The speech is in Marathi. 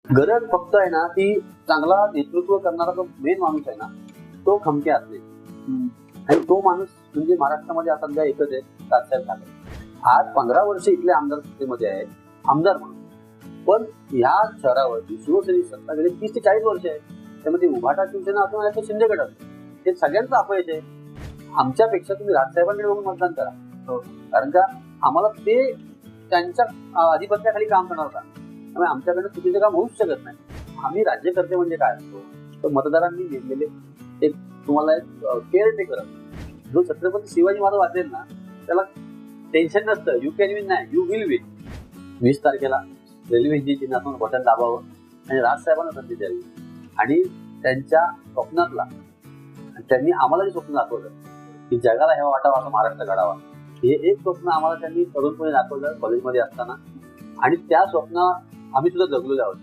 गरज फक्त आहे ना ती चांगला नेतृत्व करणारा जो मेन माणूस आहे ना तो खमके असणे. आणि तो माणूस म्हणजे महाराष्ट्रामध्ये आता सध्या एकच आहे, राजसाहेब ठाकरे. आज 15 वर्ष इथले आमदार सत्तेमध्ये आहेत, आमदार म्हणून. पण ह्या शहरावरती शिवसेनेची सत्ता गेली 30 ते 40 वर्ष आहे. त्यामध्ये उभाटा शिवसेना असो नाही तर शिंदे गट असो, हे सगळ्यांचं अपयश आहे. आमच्यापेक्षा तुम्ही राजसाहेबांकडे बघून मतदान करा. कारण का आम्हाला ते त्यांच्या अधिपत्याखाली काम करणार होता. त्यामुळे आमच्याकडे चुकीचं काम होऊच शकत नाही. आम्ही राज्यकर्ते म्हणजे काय असतो तर मतदारांनी नेमलेले एक तुम्हाला एक केअर टेकर. जो छत्रपती शिवाजी महाराज वाचेल ना त्याला टेन्शन नसतं. यू कॅन विन नाही, यू विल विन. 20 तारखेला रेल्वे इंजिन आपण बटन दाबावं आणि राजसाहेबांना संधी द्यावी. आणि त्यांच्या स्वप्नातला त्यांनी आम्हाला जे स्वप्न दाखवलं की जगाला हेवा वाटावा असा महाराष्ट्र घडावा, हे एक स्वप्न आम्हाला त्यांनी तरुणपणे दाखवलं कॉलेजमध्ये असताना. आणि त्या स्वप्न आम्ही सुद्धा जगलेलो आहोत.